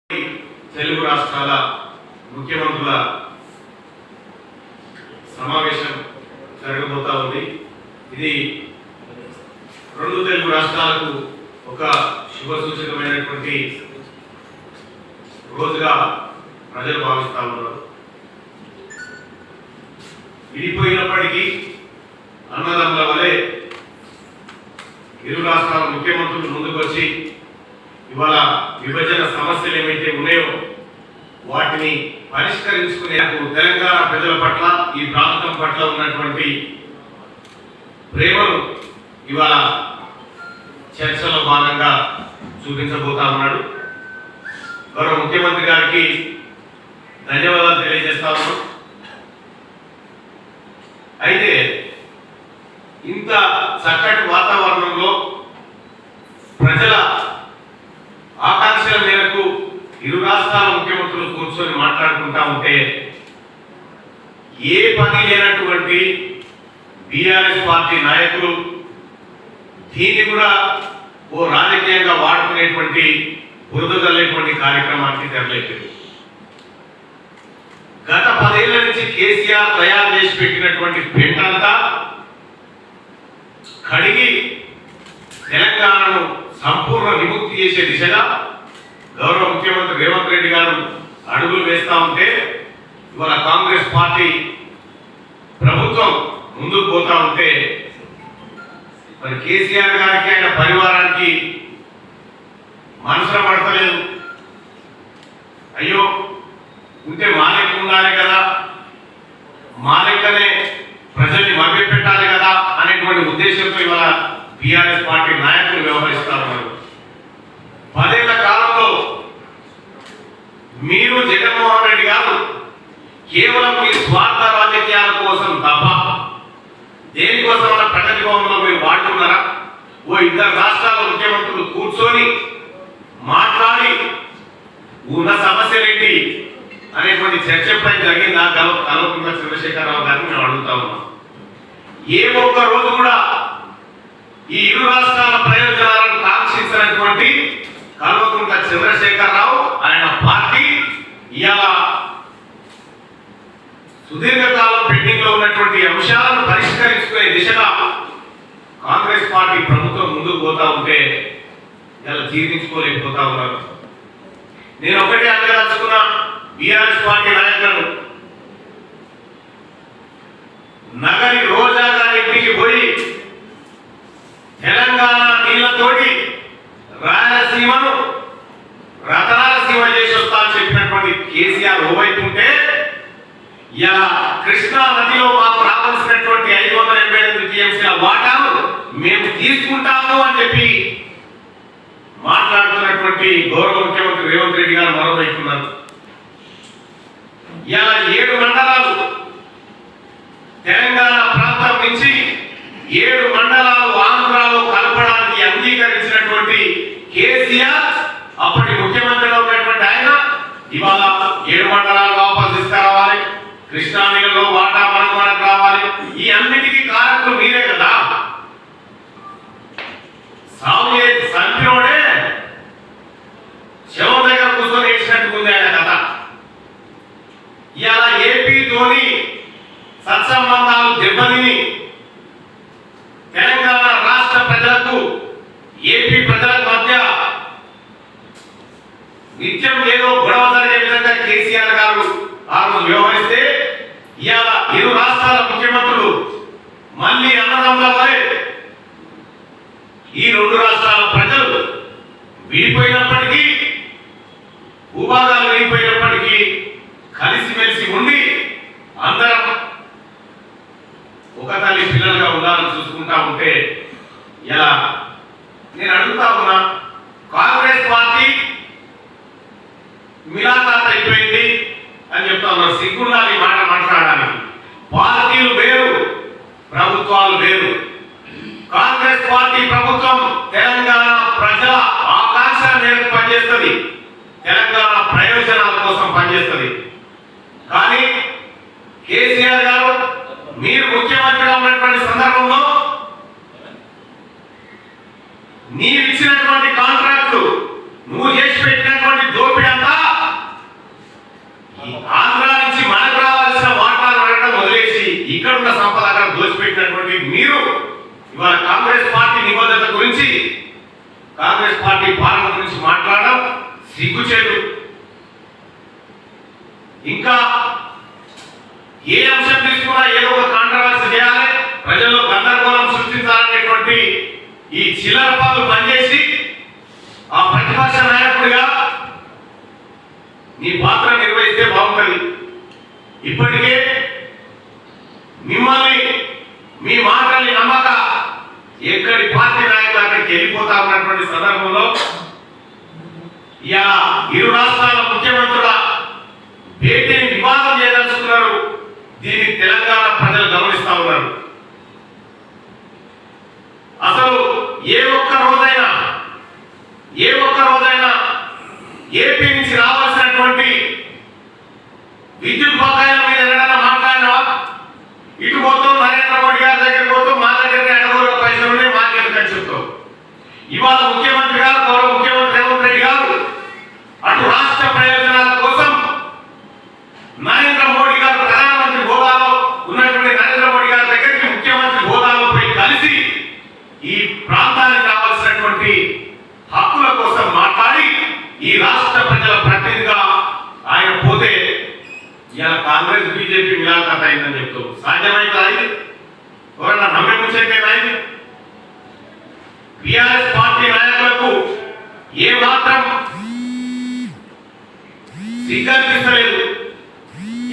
తెలుగు రాష్ట్రాల ముఖ్యమంత్రుల సమావేశం జరగబోతా ఉంది. ఇది రెండు తెలుగు రాష్ట్రాలకు ఒక శుభసూచకమైనటువంటి రోజుగా ప్రజలు భావిస్తా ఉన్నారు. విడిపోయినప్పటికీ అన్నదమ్ముల వలె ఇరు రాష్ట్రాల ముఖ్యమంత్రులు ముందుకు వచ్చి ఇవాళ విభజన సమస్యలు ఏమైతే ఉన్నాయో వాటిని పరిష్కరించుకునే తెలంగాణ ప్రజల పట్ల ఈ ప్రాంతం పట్ల ఉన్నటువంటి ప్రేమను ఇవాళ చర్చలో భాగంగా చూపించబోతా ఉన్నాడు. గౌరవ ముఖ్యమంత్రి గారికి ధన్యవాదాలు తెలియజేస్తా ఉన్నాం. అయితే ఇంత చక్కటి వాతావరణంలో ప్రజల ఆకాంక్షల మేరకు ఇరు రాష్ట్రాల ముఖ్యమంత్రులు కూర్చొని మాట్లాడుకుంటా ఉంటే ఏ పని లేనటువంటి బీఆర్ఎస్ పార్టీ నాయకులు దీన్ని కూడా ఓ రాజకీయంగా వాడుకునేటువంటి బురదగల్లేటువంటి కార్యక్రమానికి తెరలేపారు. గత 10 ఏళ్ల నుంచి కేసీఆర్ తయారు చేసి పెట్టినటువంటి పెంటంతా కడిగి తెలంగాణను సంపూర్ణ విముక్తి చేసే దిశగా గౌరవ ముఖ్యమంత్రి రేవంత్ రెడ్డి గారు అడుగులు వేస్తా ఉంటే ఇవాళ కాంగ్రెస్ పార్టీ ప్రభుత్వం ముందుకు పోతా ఉంటే మరి కేసీఆర్ గారికి ఆయన పరివారానికి మనసులో పడతలేదు. అయ్యో ఉంటే మా లెక్క ఉండాలి కదా, మా లెక్కనే ప్రజల్ని మభ్య పెట్టాలి కదా అనేటువంటి ఉద్దేశంతో ఇవాళ బీఆర్ఎస్ పార్టీ నాయకులు వ్యవహరిస్తా ఉన్నారు. 10 ఏళ్ల కాలంలో మీరు జగన్మోహన్ రెడ్డి గారు కేవలం మీ స్వార్థ రాజకీయాల కోసం తప్ప దేనికోసం ప్రగతి భవన్లో మీరు వాడుతున్నారా? ఓ 2 రాష్ట్రాల ముఖ్యమంత్రులు కూర్చొని మాట్లాడి ఉన్న సమస్యలేంటి అనేటువంటి చర్చ పై జరిగిందా కల్వకుంట్ల చంద్రశేఖరరావు గారిని మేము అడుగుతా ఉన్నాం. ఏ ఒక్క రోజు కూడా ఈ ఇరు రాష్ట్రాల ప్రయోజనాలను కాంక్షించినటువంటి కల్వకుంట్ల చంద్రశేఖరరావు ఆయన పార్టీ ఇవాళ సుదీర్ఘకాలం పెండింగ్ లో ఉన్నటువంటి అంశాలను పరిష్కరించుకునే దిశగా కాంగ్రెస్ పార్టీ ప్రభుత్వం ముందుకు పోతా ఉంటే ఇలా జీర్ణించుకోలేకపోతా ఉన్నారు. నేను ఒకటే అడగదలుచుకున్నా బీఆర్ఎస్ పార్టీ నాయకులను, నగరి రోజా గారి ఇంటికి పోయి తెలంగాణ నీళ్లతోటి రాయలసీమను రతనాల సీమ చేసి వస్తా అని చెప్పినటువంటి కేసీఆర్ ఓవైపు ఉంటే ఇలా కృష్ణా నదిలో మాకు రావాల్సినటువంటి 582 టీఎంసీల వాటాను మేము తీసుకుంటాము అని చెప్పి మాట్లాడుతున్నటువంటి గౌరవ ముఖ్యమంత్రి రేవంత్ రెడ్డి గారు మరోవైపు ఉన్నారు. ఇలా 7 మండలాలు తెలంగాణ ప్రాంతం నుంచి 7 మండలాలు ఆంధ్రాలో కలపడానికి అంగీకరించినటువంటి కేసీఆర్ అప్పటి ముఖ్యమంత్రిగా ఉన్నటువంటి ఆయన ఇవాళ 7 మండలాలు వాపసు తీసుకురావాలి, కృష్ణా నీళ్ళలో వాటా మనకు రావాలి. ఈ అన్నిటికీ కారకులు మీరే కదా. సాగు సంపినోడే శవం దగ్గర కూర్చొని ఏడ్చినట్టుకుంది ఆయన కథ. ఇవాళ ఏపీతోని సత్సంబంధాలు దెబ్బతిని తెలంగాణ రాష్ట్ర ప్రజలకు ఏపీ ప్రజల మధ్య నిత్యం ఏదో గొడవ జరిగే విధంగా కేసీఆర్ గారు ఆ రోజు వ్యవహరిస్తే ఇవాళ ఇరు రాష్ట్రాల ముఖ్యమంత్రులు మళ్ళీ అన్నదమ్ముల వలె ఈ 2 రాష్ట్రాల ప్రజలు విడిపోయినప్పటికీ భూభాగాలు విడిపోయినప్పటికీ కలిసిమెలిసి ఉండి అందరం ఒక తల్లి పిల్లలుగా ఉండాలని చూసుకుంటా ఉంటే ఇలా నేను అడుగుతా ఉన్నా, కాంగ్రెస్ పార్టీ మిలాఖాత్ అయిపోయింది అని చెప్తా ఉన్నారు. సిగ్గుండాలి ఈ మాట మాట్లాడడానికి. పార్టీలు వేరు, ప్రభుత్వాలు వేరు. కాంగ్రెస్ పార్టీ ప్రభుత్వం తెలంగాణ ప్రజల ఆకాంక్షల మేరకు పనిచేస్తుంది, తెలంగాణ ప్రయోజనాల కోసం పనిచేస్తుంది. కానీ కేసీఆర్ గారు మీరు ముఖ్యమంత్రిగా ఉన్నటువంటి సందర్భంలో నీవు ఇచ్చినటువంటి కాంట్రాక్టులు నువ్వు చేసి పెట్టినటువంటి దోపిడీ అంతా సిగ్గుచేటు. ఇంకా ఏ అంశం తీసుకున్నా ఏదో ఒక కాంట్రవర్సీ చేయాలి, ప్రజల్లో గందరగోళం సృష్టించాలనేటువంటి ఈ చిల్లర పనులు పనిచేసి ఆ ప్రతిపక్ష నాయకుడిగా నీ పాత్ర నిర్వహిస్తే బాగుంటుంది. ఇప్పటికే మిమ్మల్ని మీ మాటల్ని నమ్మక ఎక్కడి పార్టీ నాయకులు అక్కడికి వెళ్ళిపోతా ఉన్నటువంటి సందర్భంలో ఇలా ఇరు రాష్ట్రాల ముఖ్యమంత్రుల భేటీని వివాదం చేయదలుచుకున్నారు. దీన్ని తెలంగాణ ప్రజలు గమనిస్తా ఉన్నారు. అసలు ఏ ఒక్క రోజైనా ఏపీ నుంచి రావాల్సినటువంటి విద్యుత్ బకాయిల మీద ఏదైనా మాట్లాడినావా? ఇటు పోతాం నరేంద్ర మోడీ గారి దగ్గరికి పోతాం, మా దగ్గర అడగూర పైసలు ఉన్నాయి మాకెందుకని చెప్తాం. ఇవాళ ముఖ్యమంత్రి గారు, గౌరవ ముఖ్యమంత్రి రేవంత్ రెడ్డి గారు అటు రాష్ట్ర ప్రయోజనాల కోసం నరేంద్ర మోడీ గారు ప్రధానమంత్రి హోదాలో ఉన్నటువంటి నరేంద్ర మోడీ గారి దగ్గరికి ముఖ్యమంత్రి హోదాలో పోయి కలిసి ఈ ప్రాంతానికి రావాల్సినటువంటి హక్కుల కోసం మాట్లాడి ఈ రాష్ట్ర ప్రజల ప్రతినిధిగా ఆయన పోతే ఇలా కాంగ్రెస్ బీజేపీ మిలాఖాత అయిందని చెప్తూ సాధ్యమైతే అయింది. ఎవరన్నా నమ్మే ముంచే అయింది. టిఆర్ఎస్ పార్టీ నాయకులకు ఏ మాత్రం సిగ్గనిపిస్తలేదు.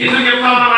ఎందుకు చెప్తా ఉన్నా